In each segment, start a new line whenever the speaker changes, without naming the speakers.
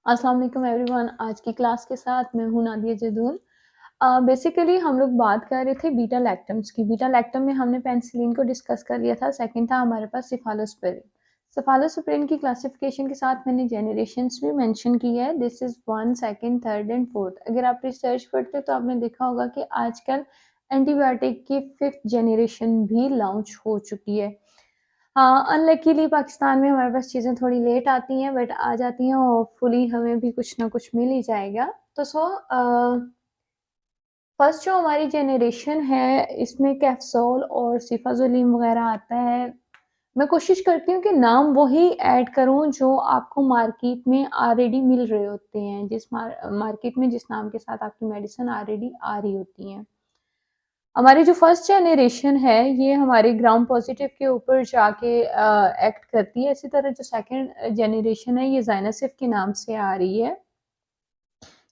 अस्सलाम वालेकुम एवरीवन। आज की क्लास के साथ मैं हूं नादिया जदून। बेसिकली हम लोग बात कर रहे थे बीटा लैक्टम्स की। बीटा लैक्टम में हमने पेनिसिलिन को डिस्कस कर लिया था। सेकंड था हमारे पास सिफालोस्पिरिन। सिफालोस्पिरिन की क्लासिफिकेशन के साथ मैंने जेनरेशंस भी मेंशन की है। This is one, second, third and fourth. अगर आप रिसर्च पढ़ते तो आपने देखा होगा कि आजकल एंटीबायोटिक की फिफ्थ जेनरेशन भी लॉन्च हो चुकी है। हाँ, अनलकीली पाकिस्तान में हमारे पास चीज़ें थोड़ी लेट आती हैं, बट आ जाती हैं। होपफुली हमें भी कुछ ना कुछ मिल ही जाएगा। तो फर्स्ट जो हमारी जनरेशन है, इसमें कैप्सोल और सिफाजोलिम वगैरह आता है। मैं कोशिश करती हूँ कि नाम वही ऐड करूँ जो आपको मार्केट में ऑलरेडी मिल रहे होते हैं, जिस मार्केट में जिस नाम के साथ आपकी मेडिसिन ऑलरेडी आ रही होती हैं। हमारी जो फर्स्ट जनरेशन है, ये हमारे ग्राम पॉजिटिव के ऊपर जाके एक्ट करती है। इसी तरह जो सेकंड जनरेशन है, ये जाइनासिफ के नाम से आ रही है।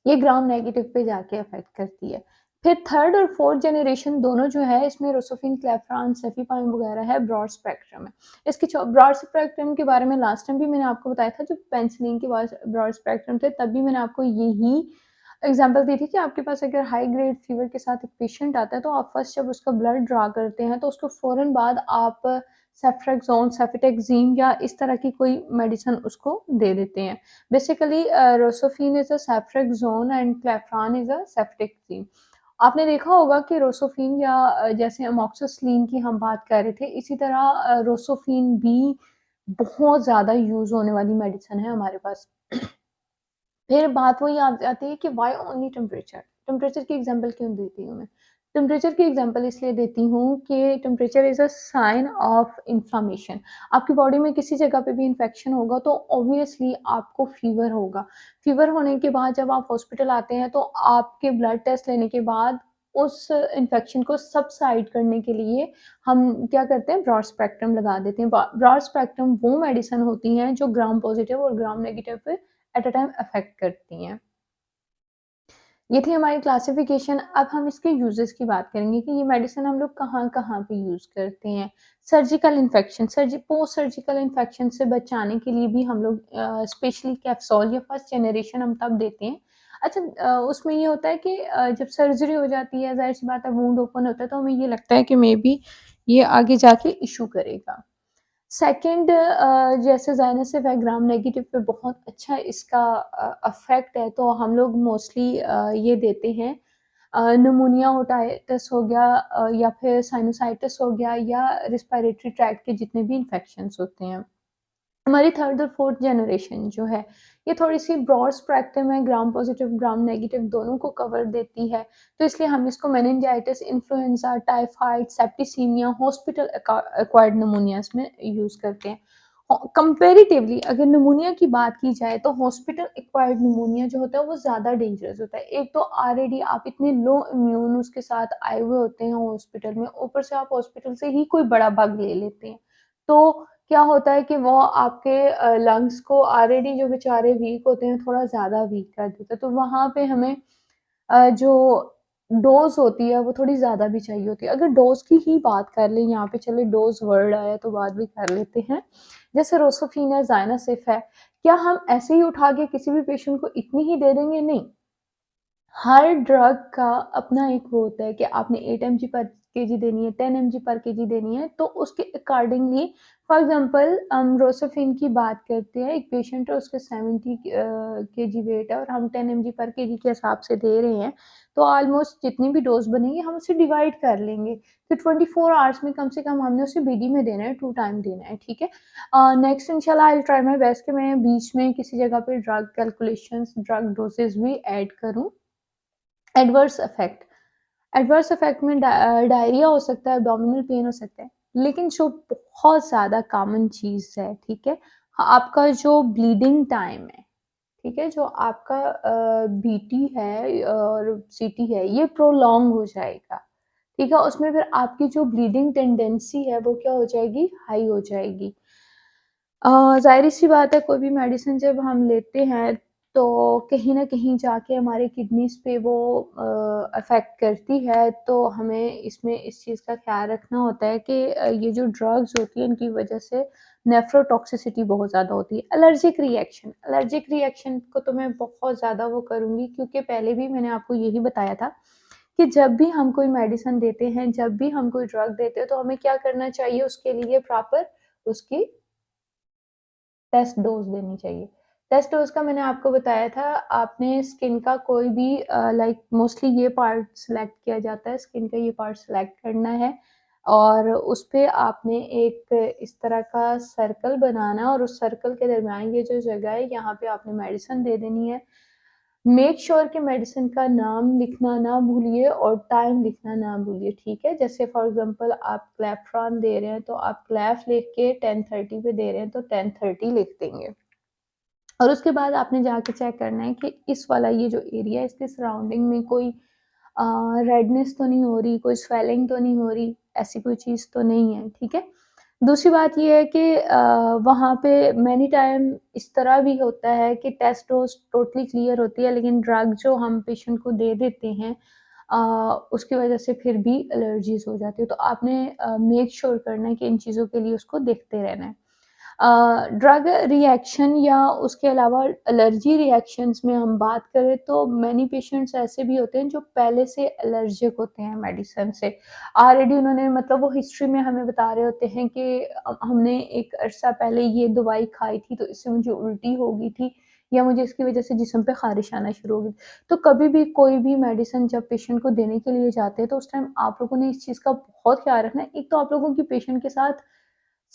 ये ग्राम नेगेटिव पे जाके अफेक्ट करती है। फिर थर्ड और फोर्थ जनरेशन दोनों जो है, इसमें रोसोफिन, क्लेफ्रान, सेफीपाइम वगैरह है, ब्रॉड स्पेक्ट्रम है। इसकी ब्रॉड स्पेक्ट्रम के बारे में लास्ट टाइम भी मैंने आपको बताया था, जब पेंसिलिन के ब्रॉड स्पेक्ट्रम थे, तब भी मैंने आपको यही एग्जाम्पल दी थी कि आपके पास अगर हाई ग्रेड फीवर के साथ एक पेशेंट आता है, तो आप फर्स्ट जब उसका ब्लड ड्रा करते हैं, तो उसको फ़ौरन बाद आप सेफ्ट्रेक्सोन, सेफिटेक्जीम या इस तरह की कोई मेडिसिन उसको दे देते हैं। Basically Rocephin is a ceftriaxone and Claforan is a cefotaxime. आपने देखा होगा कि रोसोफिन या जैसे अमोक्सिसिलिन की हम बात कर रहे थे, इसी तरह रोसोफिन भी बहुत ज़्यादा यूज़ होने वाली मेडिसिन है हमारे पास। फिर बात वही आ जाती है कि वाई ओनली टेम्परेचर। टेम्परेचर की एग्जांपल क्यों देती हूँ मैं? टेम्परेचर की एग्जांपल इसलिए देती हूँ कि temperature is a sign of inflammation. आपकी बॉडी में किसी जगह पे भी इन्फेक्शन होगा तो ऑब्वियसली आपको फीवर होगा। फीवर होने के बाद जब आप हॉस्पिटल आते हैं, तो आपके ब्लड टेस्ट लेने के बाद उस इन्फेक्शन को सबसाइड करने के लिए हम क्या करते हैं, ब्रॉड स्पेक्ट्रम लगा देते हैं। ब्रॉड स्पेक्ट्रम वो मेडिसिन होती हैं जो ग्राम पॉजिटिव और ग्राम नेगेटिव पे एट अ टाइम अफेक्ट करती हैं। ये थी हमारी क्लासिफिकेशन। अब हम इसके यूजेस की बात करेंगे कि ये मेडिसिन हम लोग कहाँ कहाँ पे यूज करते हैं। Surgical infection, post surgical infection से बचाने के लिए भी हम लोग स्पेशली कैप्सोल या फर्स्ट जनरेशन हम तब देते हैं। अच्छा, उसमें ये होता है कि जब सर्जरी हो जाती है, जाहिर सी बात है, वुंड ओपन होता है, तो हमें ये लगता है कि मे बी ये आगे जाके इशू करेगा। सेकंड, जैसे ज़ाइनसिफ है, ग्राम नेगेटिव पे बहुत अच्छा इसका अफेक्ट है, तो हम लोग मोस्टली ये देते हैं। निमोनिया ओटाइटिस हो गया, या फिर साइनोसाइटिस हो गया, या रिस्पायरेटरी ट्रैक्ट के जितने भी इन्फेक्शंस होते हैं। हमारी थर्ड और फोर्थ जनरेशन जो है, ये थोड़ी सी ब्रॉड स्पेक्ट्रम है, ग्राम पॉजिटिव ग्राम नेगेटिव दोनों को कवर देती है। तो इसलिए हम इसको meningitis, influenza, typhoid, septicaemia, hospital acquired pneumonias में यूज करते हैं। कंपेरेटिवली अगर निमोनिया की बात की जाए, तो हॉस्पिटल एक्वायर्ड निमोनिया जो होता है वो ज़्यादा डेंजरस होता है। एक तो ऑलरेडी आप इतने लो इम्यून उसके साथ आए हुए होते हैं हॉस्पिटल में, ऊपर से आप हॉस्पिटल से ही कोई बड़ा बग ले लेते हैं, तो क्या होता है कि वो आपके लंग्स को ऑलरेडी जो बेचारे वीक होते हैं, थोड़ा ज़्यादा वीक कर देता है। तो वहाँ पे हमें जो डोज़ होती है वो थोड़ी ज़्यादा भी चाहिए होती है। अगर डोज़ की ही बात कर लें, यहाँ पे चले डोज़ वर्ड आया तो बात भी कर लेते हैं। जैसे रोसोफिन है, ज़ाइनासिफ है, क्या हम ऐसे ही उठा के किसी भी पेशेंट को इतनी ही दे देंगे? नहीं। हर ड्रग का अपना एक वो होता है कि आपने 8 mg पर केजी देनी है, 10 mg पर केजी देनी है, तो उसके अकॉर्डिंगली, फॉर एग्जांपल हम रोसोफिन की बात करते हैं, एक पेशेंट है, उसके 70 केजी वेट है और हम 10 mg पर केजी के हिसाब से दे रहे हैं, तो ऑलमोस्ट जितनी भी डोज बनेगी हम उसे डिवाइड कर लेंगे। तो 24 आवर्स में कम से कम हमने उसे बीडी में देना है, 2 टाइम देना है, ठीक है। नेक्स्ट इंशाल्लाह I will try my best कि मैं बीच में किसी जगह पे ड्रग कैलकुलेशंस, ड्रग डोजेस भी ऐड करूँ। एडवर्स इफेक्ट, एडवर्स इफेक्ट में डायरिया हो सकता है, एब्डोमिनल पेन हो सकता है, लेकिन जो बहुत ज़्यादा कॉमन चीज़ है, ठीक है, आपका जो ब्लीडिंग टाइम है, ठीक है, जो आपका बीटी है और सीटी है, ये प्रोलॉन्ग हो जाएगा, ठीक है। उसमें फिर आपकी जो ब्लीडिंग टेंडेंसी है वो क्या हो जाएगी, हाई हो जाएगी। ज़ाहिर सी बात है, कोई भी मेडिसिन जब हम लेते हैं, तो कहीं न कहीं जाके हमारे किडनीज़ पे वो अफ़ेक्ट करती है, तो हमें इसमें इस चीज़ का ख़्याल रखना होता है कि ये जो ड्रग्स होती हैं, इनकी वज़ह से नेफ्रोटॉक्सिसिटी बहुत ज़्यादा होती है। एलर्जिक रिएक्शन को तो मैं बहुत ज़्यादा वो करूँगी, क्योंकि पहले भी मैंने आपको यही बताया था कि जब भी हम कोई मेडिसिन देते हैं, जब भी हम कोई ड्रग देते हैं, तो हमें क्या करना चाहिए, उसके लिए प्रॉपर उसकी टेस्ट डोज़ देनी चाहिए। टेस्ट डोज़ का मैंने आपको बताया था, आपने स्किन का कोई भी लाइक मोस्टली ये पार्ट सिलेक्ट किया जाता है, स्किन का ये पार्ट सिलेक्ट करना है और उस पे आपने एक इस तरह का सर्कल बनाना है और उस सर्कल के दरमियान ये जो जगह है, यहाँ पे आपने मेडिसिन दे देनी है। मेक श्योर कि मेडिसिन का नाम लिखना ना भूलिए और टाइम लिखना ना भूलिए, ठीक है? जैसे फॉर एग्जांपल आप क्लेफ्रॉन दे रहे हैं, तो आप क्लेफ लिख के 10:30 पे दे रहे हैं, तो 10:30 लिख देंगे। और उसके बाद आपने जाके चेक करना है कि इस वाला ये जो एरिया है, इसके सराउंडिंग में कोई रेडनेस तो नहीं हो रही, कोई स्वेलिंग तो नहीं हो रही, ऐसी कोई चीज़ तो नहीं है, ठीक है? दूसरी बात ये है कि वहाँ पे मैनी टाइम इस तरह भी होता है कि टेस्ट डोज़ टोटली क्लियर होती है, लेकिन ड्रग जो हम पेशेंट को दे देते हैं अ, उसकी वजह से फिर भी एलर्जीज़ हो जाती है। तो आपने मेक श्योर करना है कि इन चीज़ों के लिए उसको देखते रहना है। ड्रग रिएक्शन या उसके अलावा एलर्जी रिएक्शंस में हम बात करें, तो मैनी पेशेंट्स ऐसे भी होते हैं जो पहले से एलर्जिक होते हैं मेडिसिन से। ऑलरेडी उन्होंने मतलब वो हिस्ट्री में हमें बता रहे होते हैं कि हमने एक अरसा पहले ये दवाई खाई थी, तो इससे मुझे उल्टी हो गई थी या मुझे इसकी वजह से जिस्म पे ख़ारिश आना शुरू हो गई। तो कभी भी कोई भी मेडिसिन जब पेशेंट को देने के लिए जाते हैं, तो उस टाइम आप लोगों ने इस चीज़ का बहुत ख्याल रखना है। एक तो आप लोगों की पेशेंट के साथ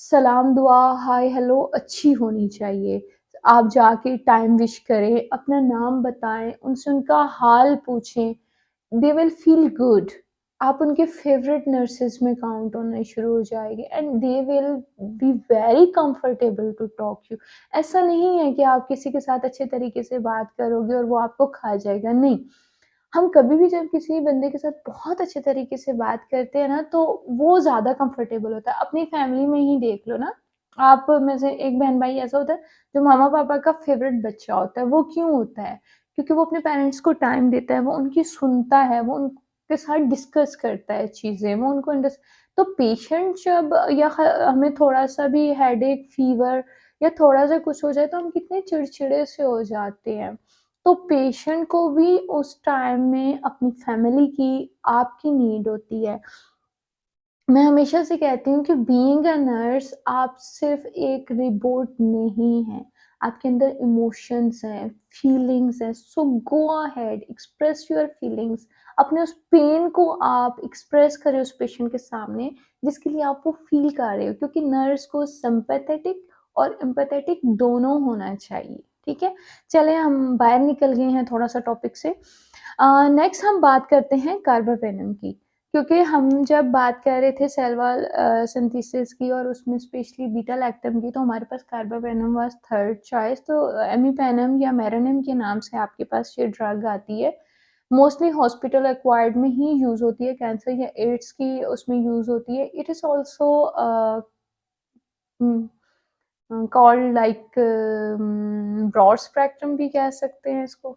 सलाम दुआ, हाय हेलो अच्छी होनी चाहिए। आप जाके टाइम विश करें, अपना नाम बताएँ, उनसे उनका हाल पूछें, दे विल फील गुड। आप उनके फेवरेट नर्सेस में काउंट होने शुरू हो जाएँगे and they will be very comfortable to talk you. ऐसा नहीं है कि आप किसी के साथ अच्छे तरीके से बात करोगे और वो आपको खा जाएगा, नहीं। हम कभी भी जब किसी बंदे के साथ बहुत अच्छे तरीके से बात करते हैं ना, तो वो ज़्यादा कंफर्टेबल होता है। अपनी फैमिली में ही देख लो ना, आप में से एक बहन-भाई ऐसा होता है, जो मामा-पापा का फ़ेवरेट बच्चा होता है। वो क्यों होता है? क्योंकि वो अपने पेरेंट्स को टाइम देता है, वो उनकी सुनता है, वो उनके साथ डिस्कस करता है चीज़ें, वो उनको अंडरस तो पेशेंट जब या हमें थोड़ा-सा भी हेडेक, फ़ीवर या थोड़ा-सा कुछ हो जाए, तो हम कितने चिड़चिड़े से हो जाते हैं। तो पेशेंट को भी उस टाइम में अपनी फैमिली की, आपकी नीड होती है। मैं हमेशा से कहती हूँ कि बीइंग अ नर्स आप सिर्फ़ एक रिपोर्ट नहीं हैं, आपके अंदर इमोशंस हैं, फीलिंग्स हैं, so go ahead express your feelings. अपने उस पेन को आप एक्सप्रेस करें उस पेशेंट के सामने, जिसके लिए आप वो फ़ील कर रहे हो, क्योंकि नर्स को सिम्पैथेटिक और एम्पैथेटिक दोनों होना चाहिए, ठीक है? चलें हम बाहर निकल गए हैं थोड़ा-सा टॉपिक से। नेक्स्ट हम बात करते हैं कार्बापेनम की। क्योंकि हम जब बात कर रहे थे सेल वॉल सिंथेसिस की और उसमें स्पेशली बीटा-लैक्टम की, तो हमारे पास कार्बापेनम वाज़ थर्ड चॉइस। तो एमीपेनम या मेरोनिम के नाम से आपके पास ये ड्रग आती है। मोस्टली हॉस्पिटल एक्वायर्ड में ही यूज़ होती है, कैंसर या एड्स की उसमें यूज़ होती है। It is also called like broad spectrum भी कह सकते हैं इसको।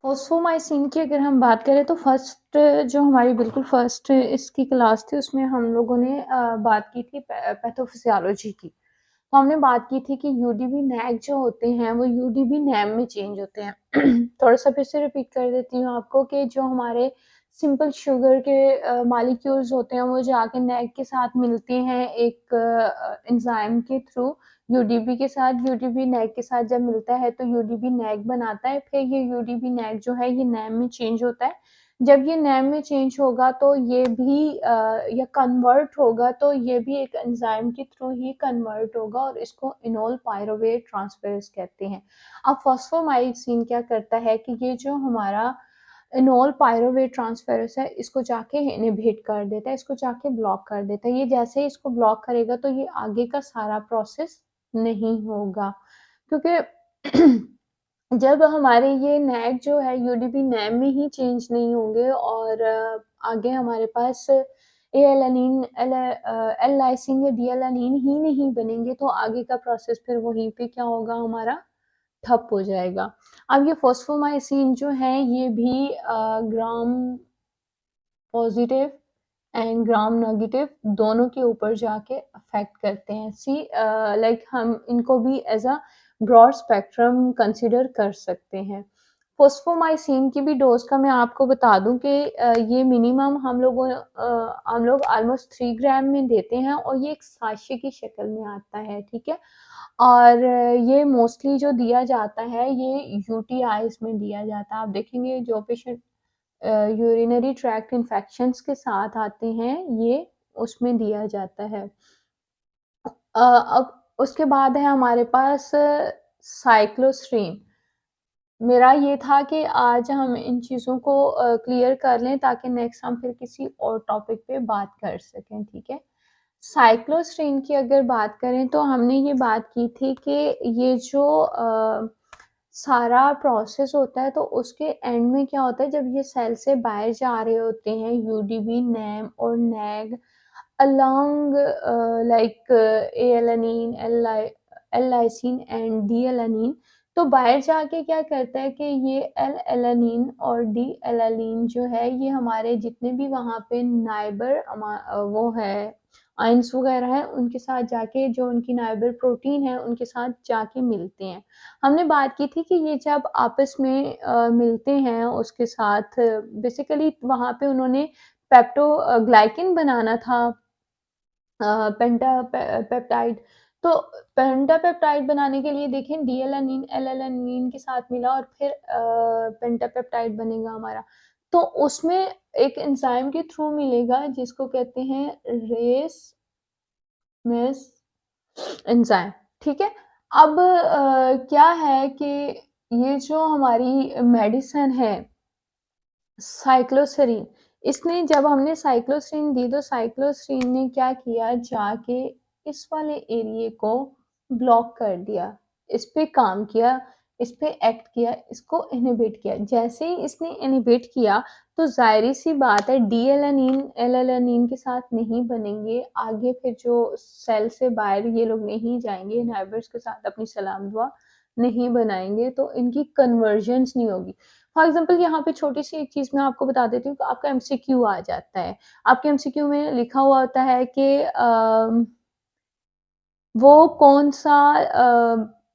फ़ॉस्फोमाइसिन की अगर हम बात करें, तो फर्स्ट जो हमारी बिल्कुल फर्स्ट इसकी क्लास थी, उसमें हम लोगों ने बात की थी पैथोफिज़ियोलॉजी की। तो हमने बात की थी कि यूडीपी नैग जो होते हैं वो यूडीपी नैम में चेंज होते हैं। थोड़ा-सा फिर से रिपीट कर देती हूँ आपको कि जो हमारे सिंपल शुगर के मॉलिक्यूल्स होते हैं, वो जाके नैग के साथ मिलते हैं एक एंजाइम के थ्रू। यूडीपी के साथ, यूडीपी नैग के साथ जब मिलता है, तो यूडीपी नैग बनाता है। फिर ये यूडीपी नैग जो है ये नैम में चेंज होता है। जब ये नैम में चेंज होगा, तो ये भी या कन्वर्ट होगा, तो ये भी एक एंजाइम के थ्रू ही कन्वर्ट होगा और इसको इनोल पायरोवेट ट्रांसफेरेज़ कहते हैं। अब फॉस्फोमाइसिन क्या करता है कि ये जो हमारा इनोल पायरोवेट ट्रांसफेरेज़ है, इसको जाके इनहिबिट कर देता है, इसको जाके ब्लॉक कर देता है। ये जैसे ही इसको ब्लॉक करेगा, तो ये आगे का सारा प्रोसेस नहीं होगा, क्योंकि जब हमारे ये नैग जो है यूडीपी नैम में ही चेंज नहीं होंगे और आगे हमारे पास एएलानिन एल लाइसिन या डी-एलानिन ही नहीं बनेंगे, तो आगे का प्रोसेस फिर वहीं पे क्या होगा, हमारा ठप हो जाएगा। अब ये फॉस्फोमाइसिन जो है, ये भी gram positive and gram negative दोनों के ऊपर जाके अफेक्ट करते हैं। लाइक हम इनको भी as a broad spectrum consider कर सकते हैं। फोस्फोमाइसिन की भी डोज का मैं आपको बता दूं कि ये मिनिमम हम लोग ऑलमोस्ट 3 ग्राम में देते हैं और ये एक साशे की शक्ल में आता है, ठीक है। और ये मोस्टली जो दिया जाता है ये यूटीआईज में दिया जाता है। आप देखेंगे जो पेशेंट यूरिनरी ट्रैक्ट इन्फेक्शंस के साथ आते हैं ये उसमें दिया जाता है। अब उसके बाद है हमारे पास साइक्लोस्ट्रीन। मेरा ये था कि आज हम इन चीज़ों को क्लियर कर लें ताकि नेक्स्ट हम फिर किसी और टॉपिक पे बात कर सकें, ठीक है। साइक्लोस्ट्रीन की अगर बात करें तो हमने ये बात की थी कि ये जो सारा प्रोसेस होता है तो उसके एंड में क्या होता है, जब ये सेल से बाहर जा रहे होते हैं यूडीबी, नैम और nag along like alanine, L lysine and D alanine, तो बाहर जाके क्या करता है कि ये एल एलानिन और डी एलानिन जो है ये हमारे जितने भी वहाँ पे नाइबर वो है आइंस वगैरह हैं उनके साथ जाके, जो उनकी नाइबर प्रोटीन है उनके साथ जाके मिलते हैं। हमने बात की थी कि ये जब आपस में मिलते हैं उसके साथ बेसिकली वहाँ पे उन्होंने पेप्टोग्लाइकिन बनाना था, पेप्टाइड। तो पेंटापेप्टाइड बनाने के लिए देखें डी एलानिन एल एलानिन के साथ मिला और फिर पेंटापेप्टाइड बनेगा हमारा। तो उसमें एक एंजाइम के थ्रू मिलेगा जिसको कहते हैं रेस मेस एंजाइम, ठीक है। अब क्या है कि ये जो हमारी मेडिसिन है साइक्लोसरीन, इसने जब हमने साइक्लोसरीन दी तो साइक्लोसरीन ने क्या किया, जाके इस वाले एरिए को ब्लॉक कर दिया, इस पे काम किया, इस पे एक्ट किया, इसको इनहिबिट किया। जैसे ही इसने इनहिबिट किया तो जाहिर सी बात है डी एलानिन एल एलानिन के साथ नहीं बनेंगे आगे, फिर जो सेल से बाहर ये लोग नहीं जाएंगे, नाइबर्स के साथ अपनी सलाम दुआ नहीं बनाएंगे तो इनकी कन्वर्जेंस नहीं होगी। फॉर एग्जाम्पल यहाँ पे छोटी सी एक चीज मैं आपको बता देती हूँ, आपका एमसीक्यू आ जाता है। आपके एमसीक्यू में लिखा हुआ होता है कि वो कौन सा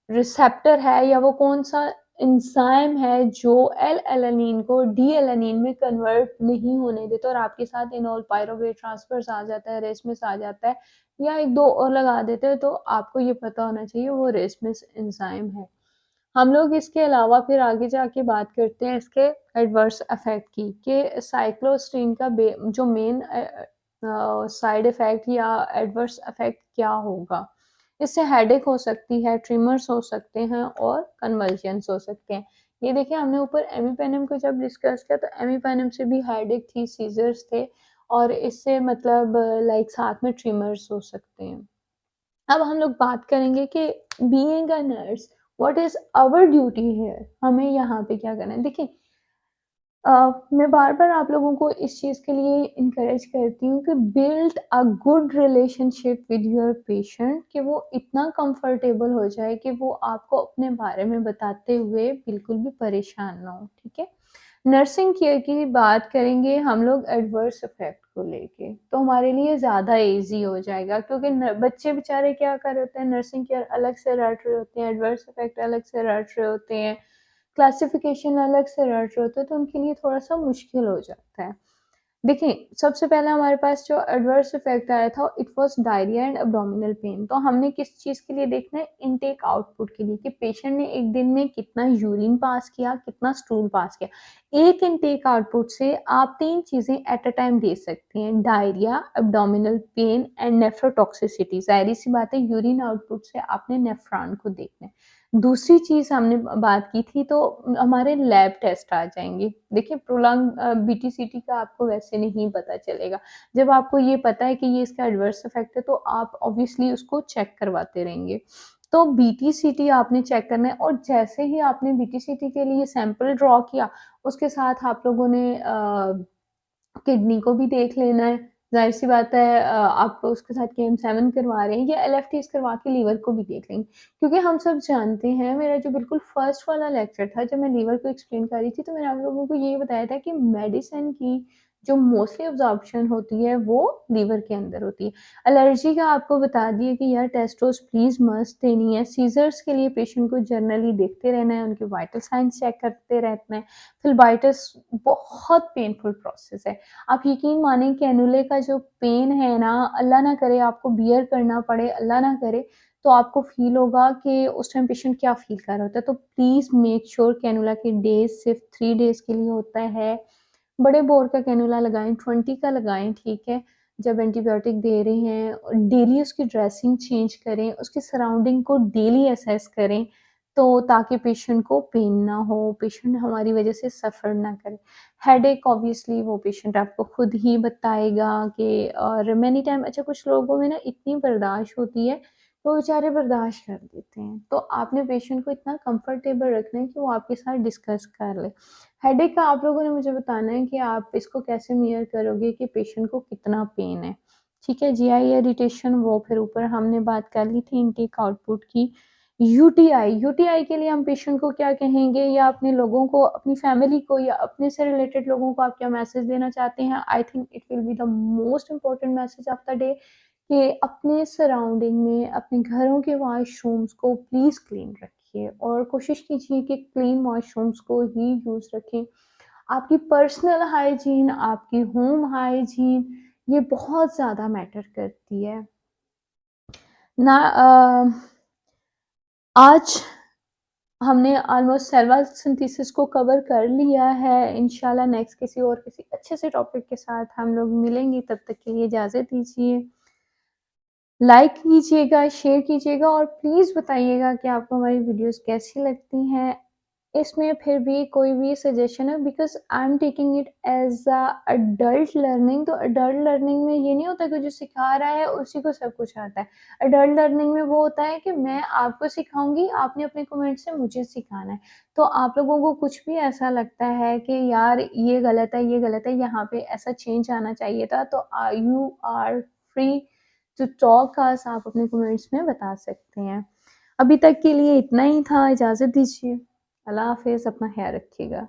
रिसेप्टर है या वो कौन सा एंजाइम है जो एल एलानिन को डी एलानिन में कन्वर्ट नहीं होने देता, और आपके साथ इनॉल पायरोवेट ट्रांसफर्स आ जाता है, रेसमिस आ जाता है, या एक दो और लगा देते हैं, तो आपको ये पता होना चाहिए वो रेसमिस एंजाइम है। हम लोग इसके अलावा फिर आगे जाके बात करते हैं इसके एडवर्स इफेक्ट की, कि साइक्लोस्ट्रीन का जो मेन साइड इफेक्ट या एडवर्स इफेक्ट क्या होगा। इससे हेडेक हो सकती है, ट्रिमर्स हो सकते हैं और कन्वल्जन्स हो सकते हैं। ये देखिए हमने ऊपर एमीपेनम को जब डिस्कस किया तो एमीपेनम से भी हेडेक थी, सीजर्स थे, और इससे मतलब लाइक साथ में ट्रिमर्स हो सकते हैं। अब हम लोग बात करेंगे कि being a nurse what is our duty here, हमें यहाँ पे क्या करना है। देखिए मैं बार बार आप लोगों को इस चीज़ के लिए इनकरेज करती हूँ कि build a good relationship with your patient, कि वो इतना कंफर्टेबल हो जाए कि वो आपको अपने बारे में बताते हुए बिल्कुल भी परेशान ना हो, ठीक है। नर्सिंग केयर की बात करेंगे हम लोग एडवर्स इफेक्ट को लेके, तो हमारे लिए ज़्यादा इजी हो जाएगा, क्योंकि बच्चे बेचारे क्या कर रहे होते हैं, नर्सिंग केयर अलग से रट रहे होते हैं, एडवर्स इफेक्ट अलग से रट रहे होते हैं, क्लासिफिकेशन अलग से रट रहे होते हैं, तो उनके लिए थोड़ा सा मुश्किल हो जाता है। देखिए सबसे पहले हमारे पास जो एडवर्स इफेक्ट आया था it was diarrhoea and abdominal pain. तो हमने किस चीज़ के लिए देखना है, इनटेक आउटपुट के लिए, कि पेशेंट ने एक दिन में कितना यूरिन पास किया, कितना स्टूल पास किया। एक इनटेक आउटपुट से आप 3 चीज़ें एट अ टाइम दे सकते हैं, diarrhoea, abdominal pain and nephrotoxicity. जाहिर सी बात है यूरिन आउटपुट से आपने नेफ्रॉन को देखना है। दूसरी चीज़ हमने बात की थी तो हमारे लैब टेस्ट आ जाएंगे। देखिए प्रोलॉन्ग बीटीसीटी का आपको वैसे नहीं पता चलेगा, जब आपको ये पता है कि ये इसका एडवर्स इफेक्ट है तो आप ऑब्वियसली उसको चेक करवाते रहेंगे। तो बीटीसीटी आपने चेक करना है, और जैसे ही आपने बीटीसीटी के लिए सैंपल ड्रॉ किया उसके साथ आप लोगों ने किडनी को भी देख लेना है। जाहिर सी बात है आप उसके साथ KM7 करवा रहे हैं या LFTs करवा के लीवर को भी देख लेंगे, क्योंकि हम सब जानते हैं, मेरा जो बिल्कुल फर्स्ट वाला लेक्चर था जब मैं लीवर को एक्सप्लेन कर रही थी तो मैंने आप लोगों को ये बताया था कि मेडिसिन की जो मोस्टली अब्जॉर्प्शन होती है वो लीवर के अंदर होती है। एलर्जी का आपको बता दिया कि यार टेस्टोस प्लीज़ मस्ट देनी है। सीज़र्स के लिए पेशेंट को जनरली देखते रहना है, उनके वाइटल साइंस चेक करते रहना है। फिलबाइटिस बहुत पेनफुल प्रोसेस है। आप यकीन मानें कैनुले का जो पेन है ना, अल्लाह ना करे आपको बियर करना पड़े, अल्लाह ना करे, तो आपको फ़ील होगा कि उस टाइम पेशेंट क्या फ़ील कर रहा होता है। तो प्लीज़ मेक श्योर कैनुला के डेज़ सिर्फ़ 3 डेज़ के लिए होता है। बड़े बोर का कैनुला लगाएँ, 20 का लगाएँ, ठीक है? जब एंटीबायोटिक दे रहे हैं और डेली उसकी ड्रेसिंग चेंज करें, उसकी सराउंडिंग को डेली असेस करें, तो ताकि पेशेंट को पेन ना हो, पेशेंट हमारी वजह से सफ़र ना करे। हेडेक ऑब्वियसली वो पेशेंट आपको खुद ही बताएगा कि और मैनी टाइम अच्छा कुछ लोगों में ना इतनी बर्दाश्त होती है, वो बेचारे बर्दाश्त कर देते हैं। तो आपने पेशेंट को इतना कंफर्टेबल रखना है कि वो आपके साथ डिस्कस कर ले। हेडेक का आप लोगों ने मुझे बताना है कि आप इसको कैसे मेज़र करोगे कि पेशेंट को कितना पेन है, ठीक है? जीआई इरिटेशन वो फिर ऊपर हमने बात कर ली थी इनटेक आउटपुट की। यूटीआई, यूटीआई के लिए हम पेशेंट को क्या कहेंगे या अपने लोगों को, अपनी फैमिली को या अपने से रिलेटेड लोगों को आप क्या मैसेज देना चाहते हैं? I think it will be the most important message of the day कि अपने सराउंडिंग में, अपने घरों के वॉशरूम्स को प्लीज़ क्लीन रखिए और कोशिश कीजिए कि क्लीन वॉशरूम्स को ही यूज़ रखें। आपकी पर्सनल हाइजीन, आपकी होम हाइजीन ये बहुत ज़्यादा मैटर करती है। ना आज हमने ऑलमोस्ट सेल सिंथेसिस को कवर कर लिया है। इंशाल्लाह नेक्स्ट किसी अच्छे से टॉपिक के साथ हम लोग मिलेंगे, तब तक के लिए इजाज़त दीजिए। लाइक कीजिएगा, शेयर कीजिएगा और प्लीज़ बताइएगा कि आपको हमारी वीडियोस कैसी लगती हैं। इसमें फिर भी कोई भी सजेशन है because I am taking it as a adult learning, तो अडल्ट लर्निंग में ये नहीं होता कि जो सिखा रहा है उसी को सब कुछ आता है। अडल्ट लर्निंग में वो होता है कि मैं आपको सिखाऊँगी, आपने अपने कमेंट से मुझे सिखाना है। तो आप लोगों को कुछ भी ऐसा लगता है कि यार ये गलत है, यहाँ पे ऐसा चेंज आना चाहिए था, तो you are free to talk us, आप अपने कमेंट्स में बता सकते हैं। अभी तक के लिए इतना ही था, इजाज़त दीजिए। अल्लाह हाफ़िज़, अपना ख़्याल रखिएगा।